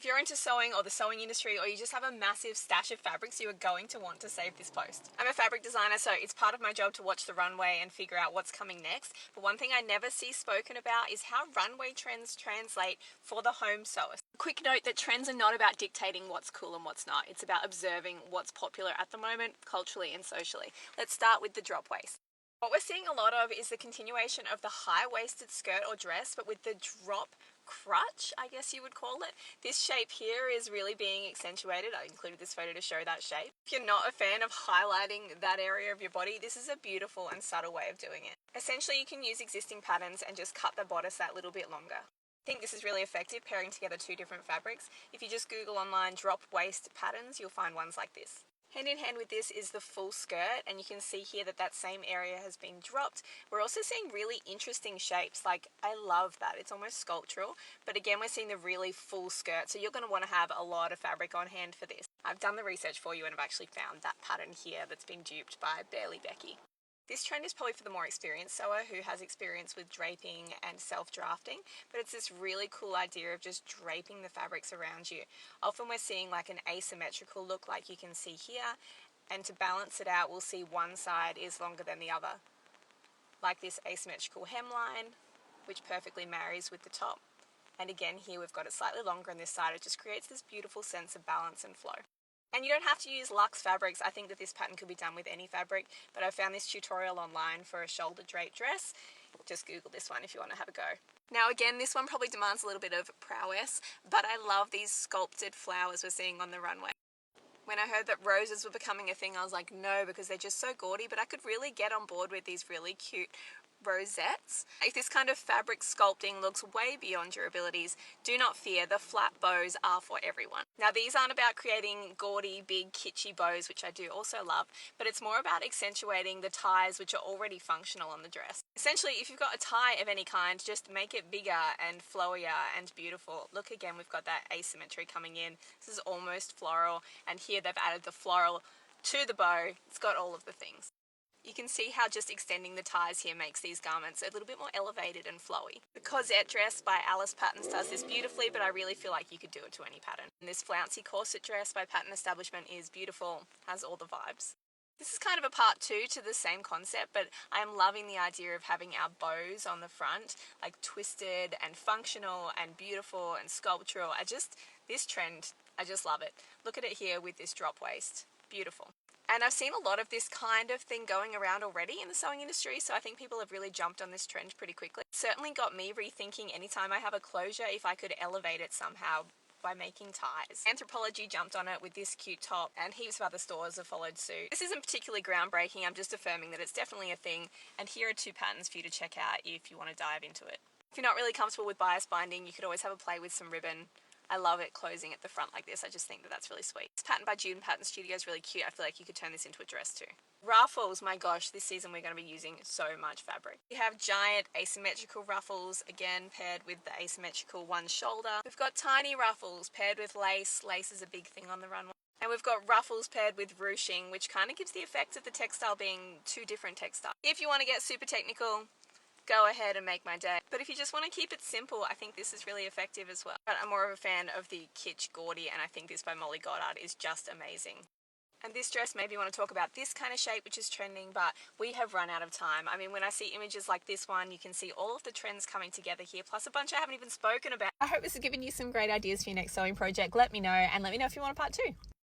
you're into sewing or the sewing industry, or you just have a massive stash of fabrics, you are going to want to save this post. I'm a fabric designer, so it's part of my job to watch the runway and figure out what's coming next. But one thing I never see spoken about is how runway trends translate for the home sewist. Quick note that trends are not about dictating what's cool and what's not. It's about observing what's popular at the moment, culturally and socially. Let's start with the drop waist. What we're seeing a lot of is the continuation of the high-waisted skirt or dress, but with the drop crutch, I guess you would call it. This shape here is really being accentuated. I included this photo to show that shape. If you're not a fan of highlighting that area of your body, this is a beautiful and subtle way of doing it. Essentially, you can use existing patterns and just cut the bodice that little bit longer. I think this is really effective pairing together two different fabrics. If you just Google online drop waist patterns, you'll find ones like this. Hand in hand with this is the full skirt, and you can see here that that same area has been dropped. We're also seeing really interesting shapes. Like, I love that. It's almost sculptural, but again, we're seeing the really full skirt, so you're going to want to have a lot of fabric on hand for this. I've done the research for you and I've actually found that pattern here that's been duped by Barely Becky. This trend is probably for the more experienced sewer who has experience with draping and self-drafting, but it's this really cool idea of just draping the fabrics around you. Often we're seeing like an asymmetrical look like you can see here, and to balance it out we'll see one side is longer than the other. Like this asymmetrical hemline, which perfectly marries with the top. And again here we've got it slightly longer on this side. It just creates this beautiful sense of balance and flow. And you don't have to use luxe fabrics. I think that this pattern could be done with any fabric, but I found this tutorial online for a shoulder drape dress. Just Google this one if you want to have a go. Now again, this one probably demands a little bit of prowess, but I love these sculpted flowers we're seeing on the runway. When I heard that roses were becoming a thing, I was like, no, because they're just so gaudy, but I could really get on board with these really cute rosettes. If this kind of fabric sculpting looks way beyond your abilities, do not fear, the flat bows are for everyone. Now these aren't about creating gaudy, big, kitschy bows, which I do also love, but it's more about accentuating the ties which are already functional on the dress. Essentially, if you've got a tie of any kind, just make it bigger and flowier and beautiful. Look again, we've got that asymmetry coming in. This is almost floral, and here they've added the floral to the bow. It's got all of the things. You can see how just extending the ties here makes these garments a little bit more elevated and flowy. The corsette dress by Alice Patterns does this beautifully, but I really feel like you could do it to any pattern. And this flouncy corset dress by Pattern Establishment is beautiful, has all the vibes. This is kind of a part two to the same concept, but I am loving the idea of having our bows on the front, like twisted and functional and beautiful and sculptural. This trend, I just love it. Look at it here with this drop waist. Beautiful. And I've seen a lot of this kind of thing going around already in the sewing industry, so I think people have really jumped on this trend pretty quickly. It certainly got me rethinking anytime I have a closure if I could elevate it somehow by making ties. Anthropology jumped on it with this cute top, and heaps of other stores have followed suit. This isn't particularly groundbreaking, I'm just affirming that it's definitely a thing, and here are two patterns for you to check out if you want to dive into it. If you're not really comfortable with bias binding, you could always have a play with some ribbon. I love it closing at the front like this. I just think that that's really sweet. This pattern by June Pattern Studio is really cute. I feel like you could turn this into a dress too. Ruffles, my gosh, this season we're going to be using so much fabric. We have giant asymmetrical ruffles, again paired with the asymmetrical one shoulder. We've got tiny ruffles paired with lace. Lace is a big thing on the runway. And we've got ruffles paired with ruching, which kind of gives the effect of the textile being two different textiles. If you want to get super technical, go ahead and make my day. But if you just want to keep it simple, I think this is really effective as well. But I'm more of a fan of the kitsch gaudy, and I think this by Molly Goddard is just amazing. And this dress, maybe you want to talk about this kind of shape, which is trending, but we have run out of time. I mean, when I see images like this one, you can see all of the trends coming together here, plus a bunch I haven't even spoken about. I hope this has given you some great ideas for your next sewing project. Let me know, and let me know if you want a part two.